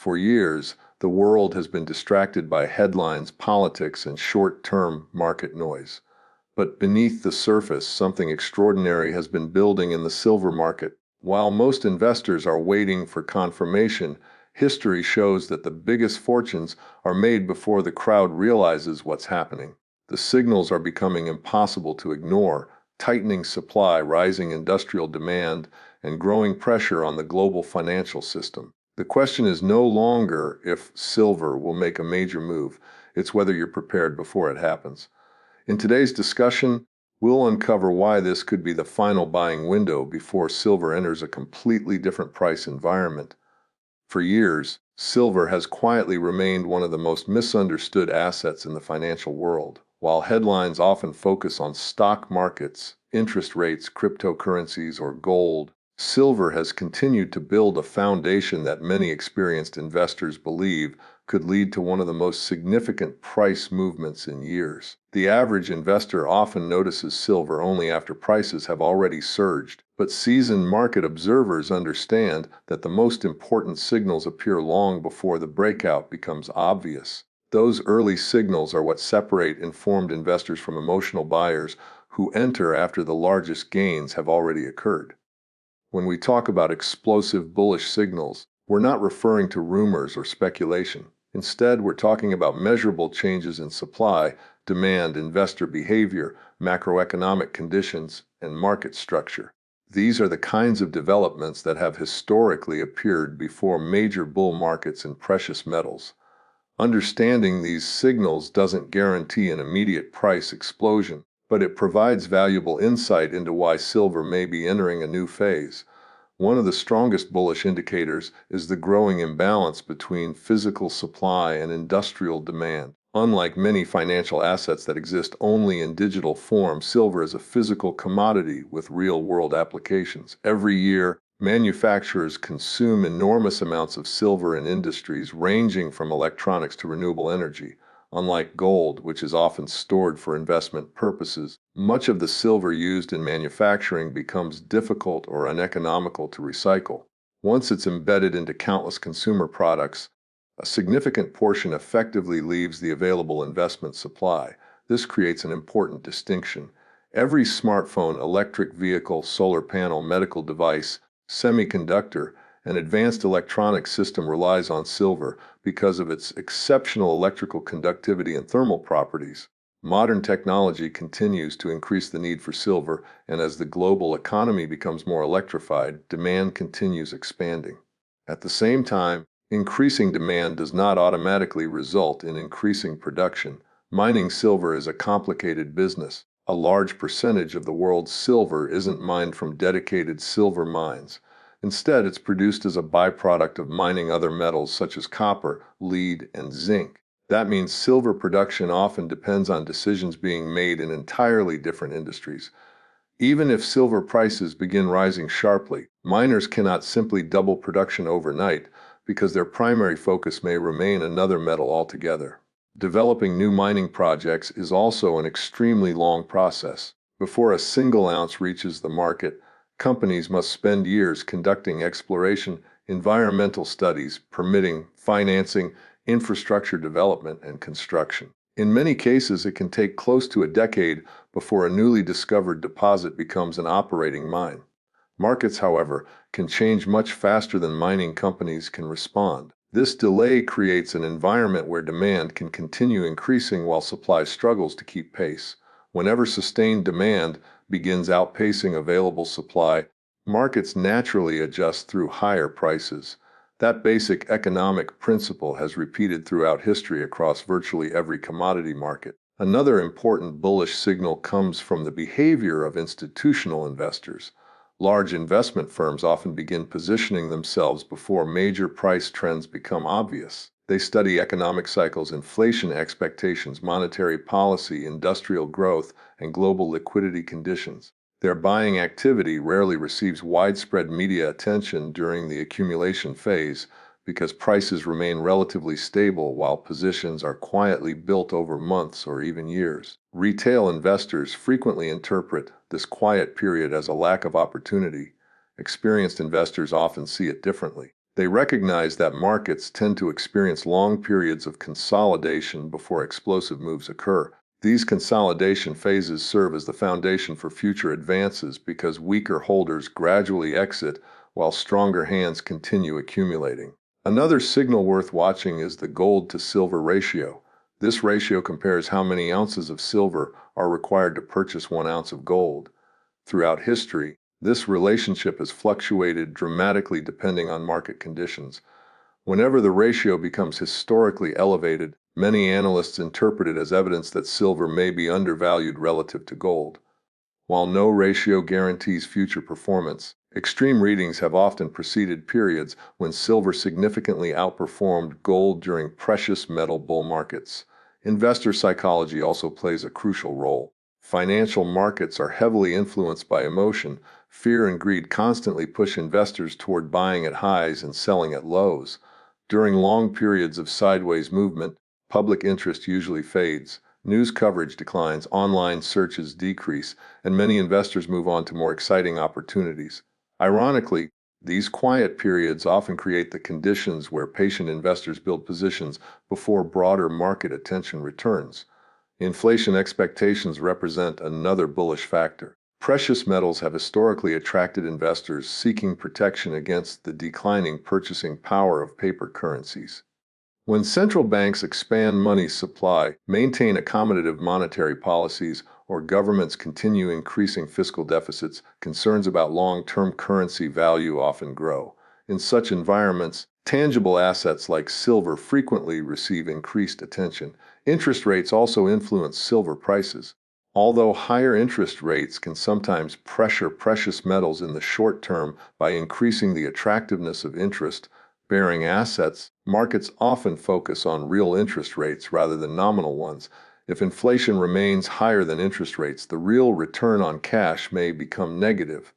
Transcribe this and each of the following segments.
For years, the world has been distracted by headlines, politics, and short-term market noise. But beneath the surface, something extraordinary has been building in the silver market. While most investors are waiting for confirmation, history shows that the biggest fortunes are made before the crowd realizes what's happening. The signals are becoming impossible to ignore: tightening supply, rising industrial demand, and growing pressure on the global financial system. The question is no longer if silver will make a major move, it's whether you're prepared before it happens. In today's discussion, we'll uncover why this could be the final buying window before silver enters a completely different price environment. For years, silver has quietly remained one of the most misunderstood assets in the financial world. While headlines often focus on stock markets, interest rates, cryptocurrencies, or gold, silver has continued to build a foundation that many experienced investors believe could lead to one of the most significant price movements in years. The average investor often notices silver only after prices have already surged, but seasoned market observers understand that the most important signals appear long before the breakout becomes obvious. Those early signals are what separate informed investors from emotional buyers who enter after the largest gains have already occurred. When we talk about explosive bullish signals, we're not referring to rumors or speculation. Instead, we're talking about measurable changes in supply, demand, investor behavior, macroeconomic conditions, and market structure. These are the kinds of developments that have historically appeared before major bull markets in precious metals. Understanding these signals doesn't guarantee an immediate price explosion, but it provides valuable insight into why silver may be entering a new phase. One of the strongest bullish indicators is the growing imbalance between physical supply and industrial demand. Unlike many financial assets that exist only in digital form, silver is a physical commodity with real-world applications. Every year, manufacturers consume enormous amounts of silver in industries ranging from electronics to renewable energy. Unlike gold, which is often stored for investment purposes, much of the silver used in manufacturing becomes difficult or uneconomical to recycle. Once it's embedded into countless consumer products, a significant portion effectively leaves the available investment supply. This creates an important distinction. Every smartphone, electric vehicle, solar panel, medical device, semiconductor, and advanced electronic system relies on silver because of its exceptional electrical conductivity and thermal properties. Modern technology continues to increase the need for silver, and as the global economy becomes more electrified, demand continues expanding. At the same time, increasing demand does not automatically result in increasing production. Mining silver is a complicated business. A large percentage of the world's silver isn't mined from dedicated silver mines. Instead, it's produced as a byproduct of mining other metals such as copper, lead, and zinc. That means silver production often depends on decisions being made in entirely different industries. Even if silver prices begin rising sharply, miners cannot simply double production overnight because their primary focus may remain another metal altogether. Developing new mining projects is also an extremely long process. Before a single ounce reaches the market, companies must spend years conducting exploration, environmental studies, permitting, financing, infrastructure development, and construction. In many cases, it can take close to a decade before a newly discovered deposit becomes an operating mine. Markets, however, can change much faster than mining companies can respond. This delay creates an environment where demand can continue increasing while supply struggles to keep pace. Whenever sustained demand begins outpacing available supply, markets naturally adjust through higher prices. That basic economic principle has repeated throughout history across virtually every commodity market. Another important bullish signal comes from the behavior of institutional investors. Large investment firms often begin positioning themselves before major price trends become obvious. They study economic cycles, inflation expectations, monetary policy, industrial growth, and global liquidity conditions. Their buying activity rarely receives widespread media attention during the accumulation phase because prices remain relatively stable while positions are quietly built over months or even years. Retail investors frequently interpret this quiet period as a lack of opportunity. Experienced investors often see it differently. They recognize that markets tend to experience long periods of consolidation before explosive moves occur. These consolidation phases serve as the foundation for future advances because weaker holders gradually exit while stronger hands continue accumulating. Another signal worth watching is the gold to silver ratio. This ratio compares how many ounces of silver are required to purchase 1 ounce of gold. Throughout history, this relationship has fluctuated dramatically depending on market conditions. Whenever the ratio becomes historically elevated, many analysts interpret it as evidence that silver may be undervalued relative to gold. While no ratio guarantees future performance, extreme readings have often preceded periods when silver significantly outperformed gold during precious metal bull markets. Investor psychology also plays a crucial role. Financial markets are heavily influenced by emotion. Fear and greed constantly push investors toward buying at highs and selling at lows. During long periods of sideways movement, public interest usually fades. News coverage declines, online searches decrease, and many investors move on to more exciting opportunities. Ironically, these quiet periods often create the conditions where patient investors build positions before broader market attention returns. Inflation expectations represent another bullish factor. Precious metals have historically attracted investors seeking protection against the declining purchasing power of paper currencies. When central banks expand money supply, maintain accommodative monetary policies, or governments continue increasing fiscal deficits, concerns about long-term currency value often grow. In such environments, tangible assets like silver frequently receive increased attention. Interest rates also influence silver prices. Although higher interest rates can sometimes pressure precious metals in the short term by increasing the attractiveness of interest-bearing assets, markets often focus on real interest rates rather than nominal ones. If inflation remains higher than interest rates, the real return on cash may become negative.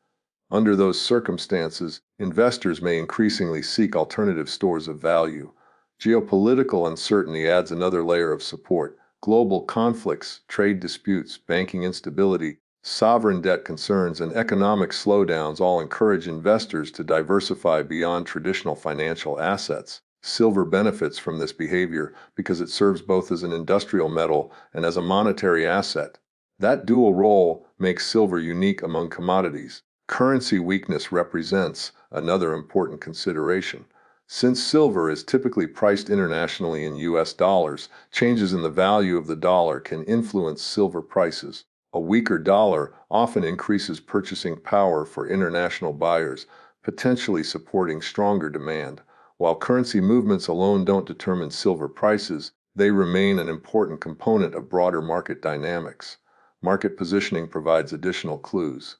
Under those circumstances, investors may increasingly seek alternative stores of value. Geopolitical uncertainty adds another layer of support. Global conflicts, trade disputes, banking instability, sovereign debt concerns, and economic slowdowns all encourage investors to diversify beyond traditional financial assets. Silver benefits from this behavior because it serves both as an industrial metal and as a monetary asset. That dual role makes silver unique among commodities. Currency weakness represents another important consideration. Since silver is typically priced internationally in US dollars, changes in the value of the dollar can influence silver prices. A weaker dollar often increases purchasing power for international buyers, potentially supporting stronger demand. While currency movements alone don't determine silver prices, they remain an important component of broader market dynamics. Market positioning provides additional clues.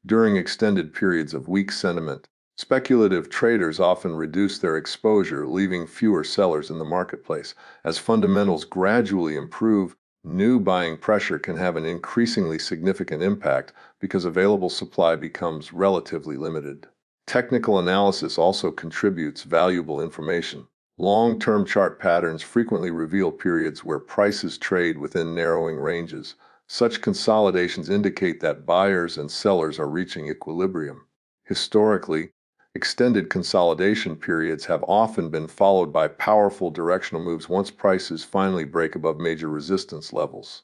During extended periods of weak sentiment, speculative traders often reduce their exposure, leaving fewer sellers in the marketplace. As fundamentals gradually improve, new buying pressure can have an increasingly significant impact because available supply becomes relatively limited. Technical analysis also contributes valuable information. Long-term chart patterns frequently reveal periods where prices trade within narrowing ranges. Such consolidations indicate that buyers and sellers are reaching equilibrium. Historically, extended consolidation periods have often been followed by powerful directional moves once prices finally break above major resistance levels.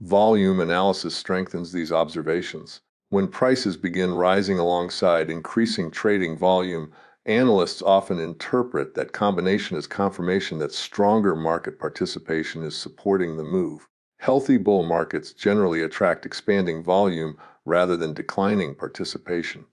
Volume analysis strengthens these observations. When prices begin rising alongside increasing trading volume, analysts often interpret that combination as confirmation that stronger market participation is supporting the move. Healthy bull markets generally attract expanding volume rather than declining participation.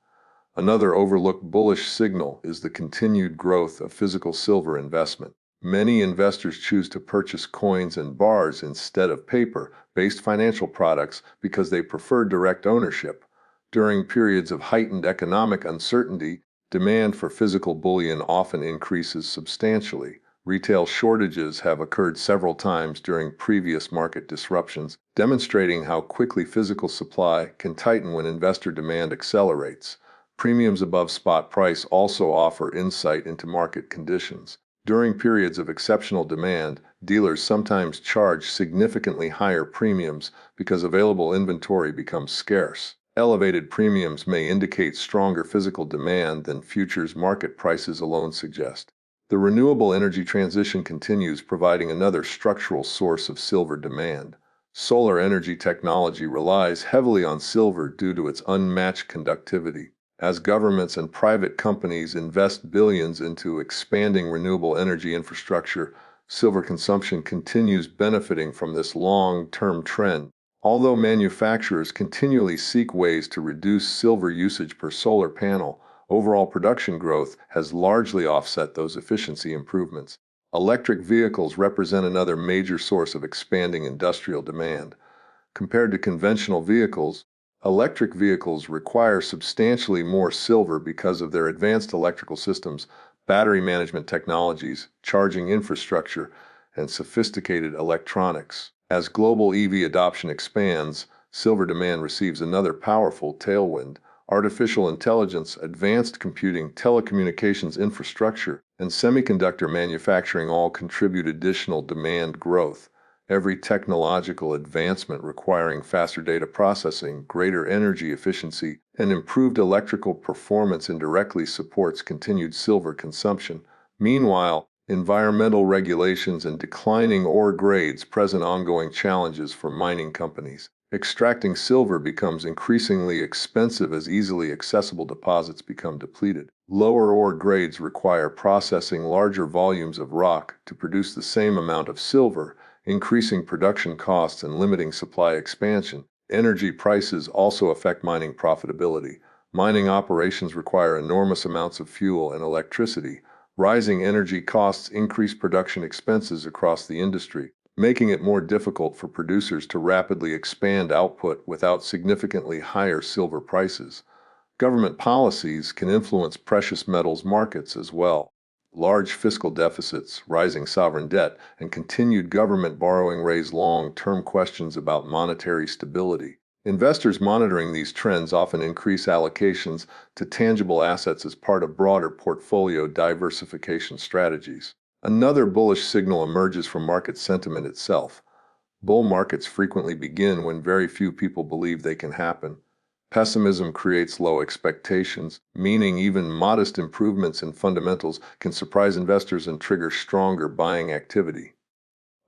Another overlooked bullish signal is the continued growth of physical silver investment. Many investors choose to purchase coins and bars instead of paper-based financial products because they prefer direct ownership. During periods of heightened economic uncertainty, demand for physical bullion often increases substantially. Retail shortages have occurred several times during previous market disruptions, demonstrating how quickly physical supply can tighten when investor demand accelerates. Premiums above spot price also offer insight into market conditions. During periods of exceptional demand, dealers sometimes charge significantly higher premiums because available inventory becomes scarce. Elevated premiums may indicate stronger physical demand than futures market prices alone suggest. The renewable energy transition continues, providing another structural source of silver demand. Solar energy technology relies heavily on silver due to its unmatched conductivity. As governments and private companies invest billions into expanding renewable energy infrastructure, silver consumption continues benefiting from this long-term trend. Although manufacturers continually seek ways to reduce silver usage per solar panel, overall production growth has largely offset those efficiency improvements. Electric vehicles represent another major source of expanding industrial demand. Compared to conventional vehicles, electric vehicles require substantially more silver because of their advanced electrical systems, battery management technologies, charging infrastructure, and sophisticated electronics. As global EV adoption expands, silver demand receives another powerful tailwind. Artificial intelligence, advanced computing, telecommunications infrastructure, and semiconductor manufacturing all contribute additional demand growth. Every technological advancement requiring faster data processing, greater energy efficiency, and improved electrical performance indirectly supports continued silver consumption. Meanwhile, environmental regulations and declining ore grades present ongoing challenges for mining companies. Extracting silver becomes increasingly expensive as easily accessible deposits become depleted. Lower ore grades require processing larger volumes of rock to produce the same amount of silver, increasing production costs and limiting supply expansion. Energy prices also affect mining profitability. Mining operations require enormous amounts of fuel and electricity. Rising energy costs increase production expenses across the industry, making it more difficult for producers to rapidly expand output without significantly higher silver prices. Government policies can influence precious metals markets as well. Large fiscal deficits, rising sovereign debt, and continued government borrowing raise long-term questions about monetary stability. Investors monitoring these trends often increase allocations to tangible assets as part of broader portfolio diversification strategies. Another bullish signal emerges from market sentiment itself. Bull markets frequently begin when very few people believe they can happen. Pessimism creates low expectations, meaning even modest improvements in fundamentals can surprise investors and trigger stronger buying activity.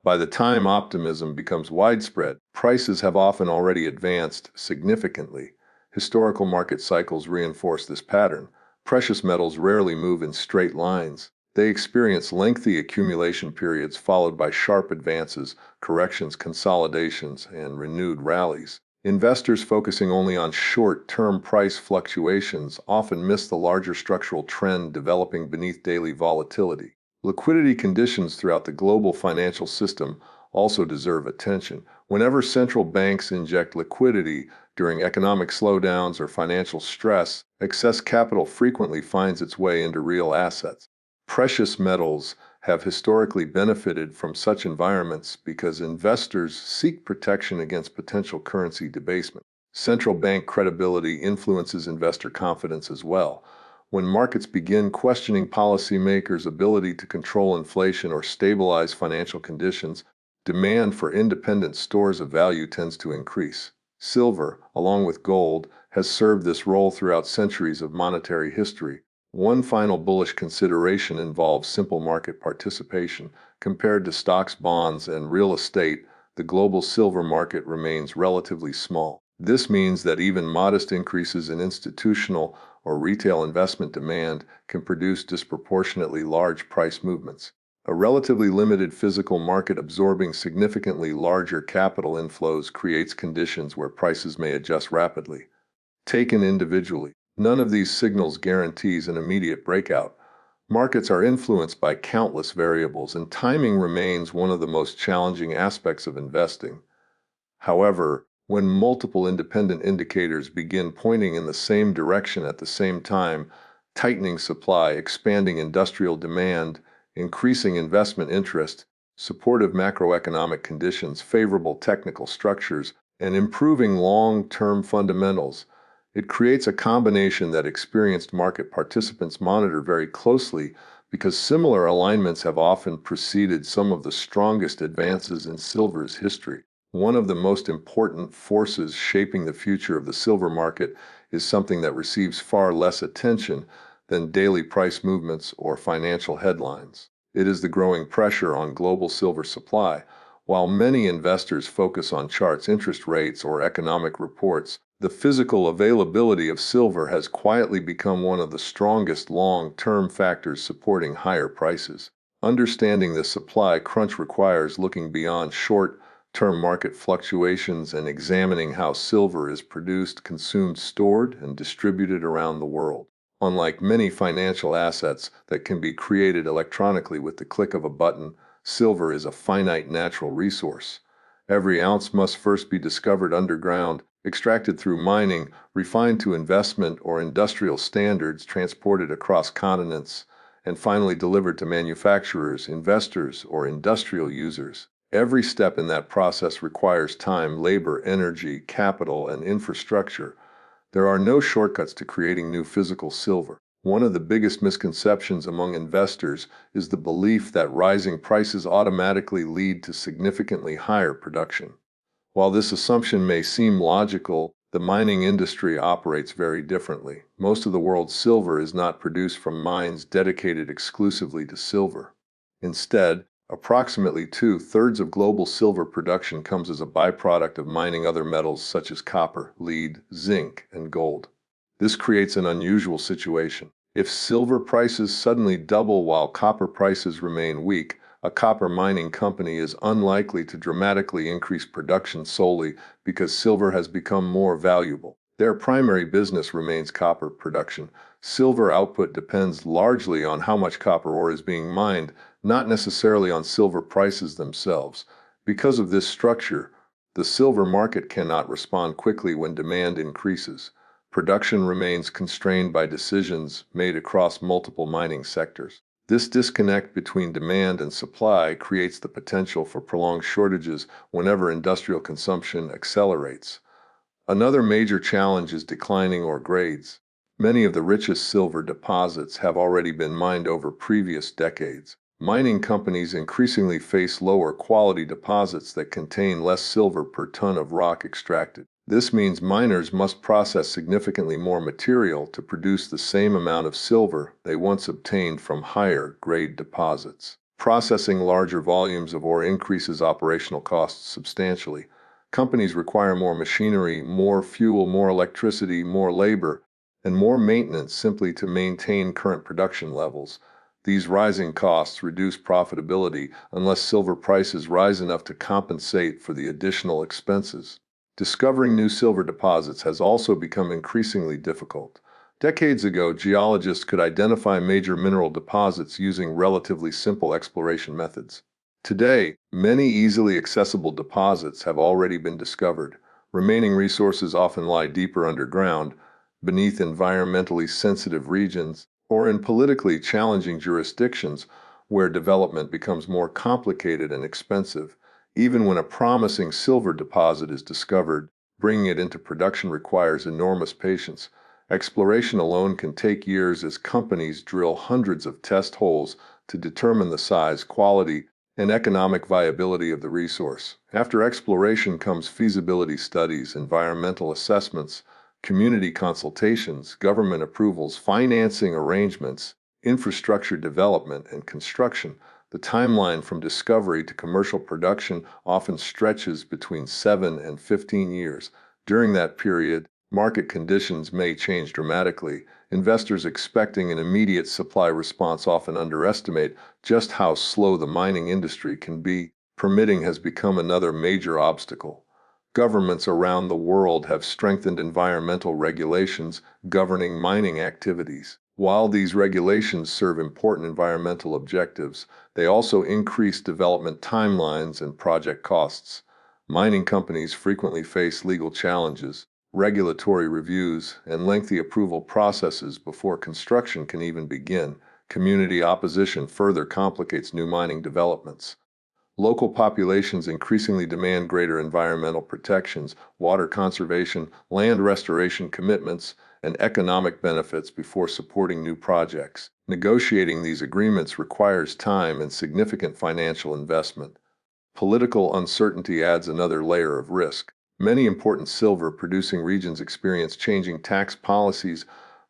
By the time optimism becomes widespread, prices have often already advanced significantly. Historical market cycles reinforce this pattern. Precious metals rarely move in straight lines. They experience lengthy accumulation periods followed by sharp advances, corrections, consolidations, and renewed rallies. Investors focusing only on short-term price fluctuations often miss the larger structural trend developing beneath daily volatility. Liquidity conditions throughout the global financial system also deserve attention. Whenever central banks inject liquidity during economic slowdowns or financial stress, excess capital frequently finds its way into real assets. Precious metals have historically benefited from such environments because investors seek protection against potential currency debasement. Central bank credibility influences investor confidence as well. When markets begin questioning policymakers' ability to control inflation or stabilize financial conditions, demand for independent stores of value tends to increase. Silver, along with gold, has served this role throughout centuries of monetary history. One final bullish consideration involves simple market participation. Compared to stocks, bonds, and real estate, the global silver market remains relatively small. This means that even modest increases in institutional or retail investment demand can produce disproportionately large price movements. A relatively limited physical market absorbing significantly larger capital inflows creates conditions where prices may adjust rapidly. Taken individually, none of these signals guarantees an immediate breakout. Markets are influenced by countless variables, and timing remains one of the most challenging aspects of investing. However, when multiple independent indicators begin pointing in the same direction at the same time, tightening supply, expanding industrial demand, increasing investment interest, supportive macroeconomic conditions, favorable technical structures, and improving long-term fundamentals, it creates a combination that experienced market participants monitor very closely because similar alignments have often preceded some of the strongest advances in silver's history. One of the most important forces shaping the future of the silver market is something that receives far less attention than daily price movements or financial headlines. It is the growing pressure on global silver supply. While many investors focus on charts, interest rates, or economic reports, the physical availability of silver has quietly become one of the strongest long-term factors supporting higher prices. Understanding the supply crunch requires looking beyond short-term market fluctuations and examining how silver is produced, consumed, stored, and distributed around the world. Unlike many financial assets that can be created electronically with the click of a button, silver is a finite natural resource. Every ounce must first be discovered underground, extracted through mining, refined to investment or industrial standards, transported across continents, and finally delivered to manufacturers, investors, or industrial users. Every step in that process requires time, labor, energy, capital, and infrastructure. There are no shortcuts to creating new physical silver. One of the biggest misconceptions among investors is the belief that rising prices automatically lead to significantly higher production. While this assumption may seem logical, the mining industry operates very differently. Most of the world's silver is not produced from mines dedicated exclusively to silver. Instead, approximately two-thirds of global silver production comes as a byproduct of mining other metals such as copper, lead, zinc, and gold. This creates an unusual situation. If silver prices suddenly double while copper prices remain weak, a copper mining company is unlikely to dramatically increase production solely because silver has become more valuable. Their primary business remains copper production. Silver output depends largely on how much copper ore is being mined, not necessarily on silver prices themselves. Because of this structure, the silver market cannot respond quickly when demand increases. Production remains constrained by decisions made across multiple mining sectors. This disconnect between demand and supply creates the potential for prolonged shortages whenever industrial consumption accelerates. Another major challenge is declining ore grades. Many of the richest silver deposits have already been mined over previous decades. Mining companies increasingly face lower quality deposits that contain less silver per ton of rock extracted. This means miners must process significantly more material to produce the same amount of silver they once obtained from higher grade deposits. Processing larger volumes of ore increases operational costs substantially. Companies require more machinery, more fuel, more electricity, more labor, and more maintenance simply to maintain current production levels. These rising costs reduce profitability unless silver prices rise enough to compensate for the additional expenses. Discovering new silver deposits has also become increasingly difficult. Decades ago, geologists could identify major mineral deposits using relatively simple exploration methods. Today, many easily accessible deposits have already been discovered. Remaining resources often lie deeper underground, beneath environmentally sensitive regions, or in politically challenging jurisdictions where development becomes more complicated and expensive. Even when a promising silver deposit is discovered, bringing it into production requires enormous patience. Exploration alone can take years as companies drill hundreds of test holes to determine the size, quality, and economic viability of the resource. After exploration comes feasibility studies, environmental assessments, community consultations, government approvals, financing arrangements, infrastructure development, and construction. The timeline from discovery to commercial production often stretches between 7 and 15 years. During that period, market conditions may change dramatically. Investors expecting an immediate supply response often underestimate just how slow the mining industry can be. Permitting has become another major obstacle. Governments around the world have strengthened environmental regulations governing mining activities. While these regulations serve important environmental objectives, they also increase development timelines and project costs. Mining companies frequently face legal challenges, regulatory reviews, and lengthy approval processes before construction can even begin. Community opposition further complicates new mining developments. Local populations increasingly demand greater environmental protections, water conservation, land restoration commitments, and economic benefits before supporting new projects. Negotiating these agreements requires time and significant financial investment. Political uncertainty adds another layer of risk. Many important silver-producing regions experience changing tax policies,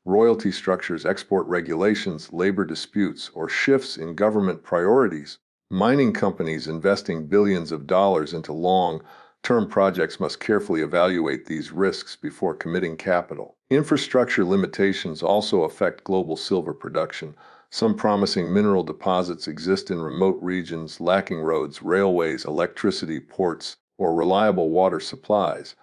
royalty structures, export regulations, labor disputes, or shifts in government priorities. Mining companies investing billions of dollars into long-term projects must carefully evaluate these risks before committing capital. Infrastructure limitations also affect global silver production. Some promising mineral deposits exist in remote regions, lacking roads, railways, electricity, ports, or reliable water supplies.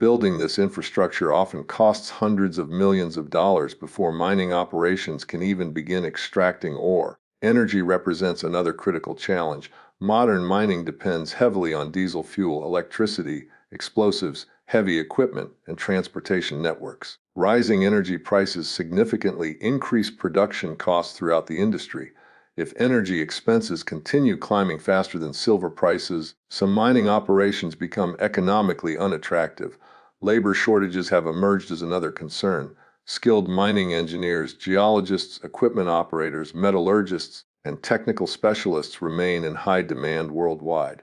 Building this infrastructure often costs hundreds of millions of dollars before mining operations can even begin extracting ore. Energy represents another critical challenge. Modern mining depends heavily on diesel fuel, electricity, explosives, heavy equipment, and transportation networks. Rising energy prices significantly increase production costs throughout the industry. If energy expenses continue climbing faster than silver prices, some mining operations become economically unattractive. Labor shortages have emerged as another concern. Skilled mining engineers, geologists, equipment operators, metallurgists, and technical specialists remain in high demand worldwide.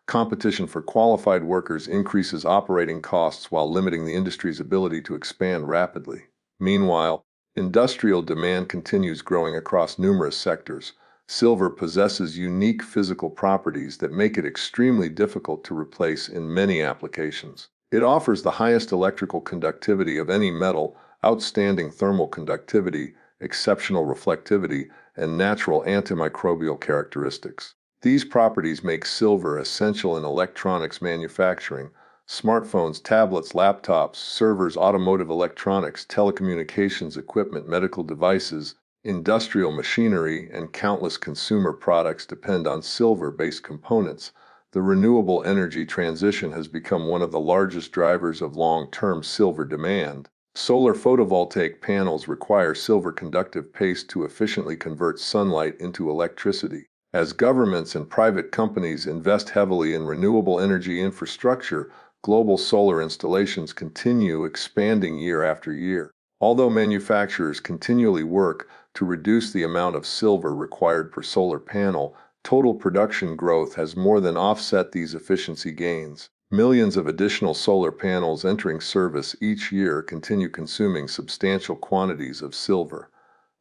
Competition for qualified workers increases operating costs while limiting the industry's ability to expand rapidly. Meanwhile, industrial demand continues growing across numerous sectors. Silver possesses unique physical properties that make it extremely difficult to replace in many applications. It offers the highest electrical conductivity of any metal, outstanding thermal conductivity, exceptional reflectivity, and natural antimicrobial characteristics. These properties make silver essential in electronics manufacturing. Smartphones, tablets, laptops, servers, automotive electronics, telecommunications equipment, medical devices, industrial machinery, and countless consumer products depend on silver-based components. The renewable energy transition has become one of the largest drivers of long-term silver demand. Solar photovoltaic panels require silver-conductive paste to efficiently convert sunlight into electricity. As governments and private companies invest heavily in renewable energy infrastructure, global solar installations continue expanding year after year. Although manufacturers continually work to reduce the amount of silver required per solar panel, total production growth has more than offset these efficiency gains. Millions of additional solar panels entering service each year continue consuming substantial quantities of silver.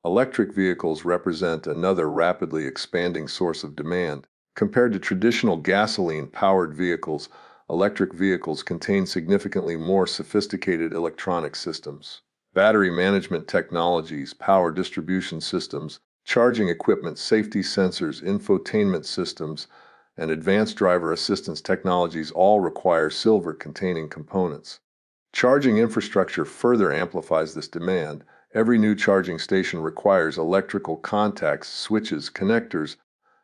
Electric vehicles represent another rapidly expanding source of demand. Compared to traditional gasoline-powered vehicles, electric vehicles contain significantly more sophisticated electronic systems. Battery management technologies, power distribution systems, charging equipment, safety sensors, infotainment systems, and advanced driver assistance technologies all require silver-containing components. Charging infrastructure further amplifies this demand. Every new charging station requires electrical contacts, switches, connectors,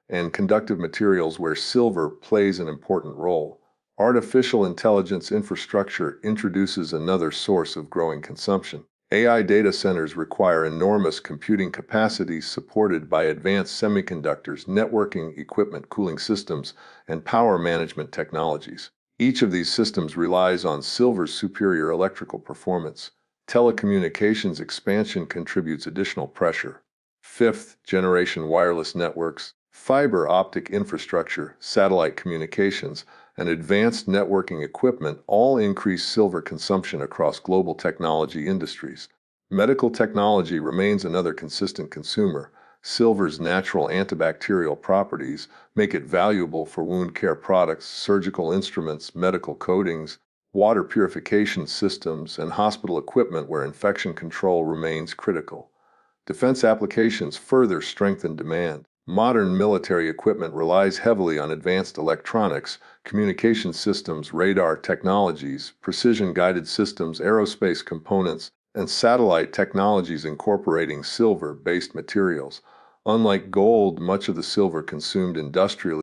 and conductive materials where silver plays an important role. Artificial intelligence infrastructure introduces another source of growing consumption. AI data centers require enormous computing capacities supported by advanced semiconductors, networking equipment, cooling systems, and power management technologies. Each of these systems relies on silver's superior electrical performance. Telecommunications expansion contributes additional pressure. Fifth-generation wireless networks, fiber optic infrastructure, satellite communications, and advanced networking equipment all increase silver consumption across global technology industries. Medical technology remains another consistent consumer. Silver's natural antibacterial properties make it valuable for wound care products, surgical instruments, medical coatings, water purification systems, and hospital equipment where infection control remains critical. Defense applications further strengthen demand. Modern military equipment relies heavily on advanced electronics, communication systems, radar technologies, precision-guided systems, aerospace components, and satellite technologies incorporating silver-based materials. Unlike gold, much of the silver consumed industrially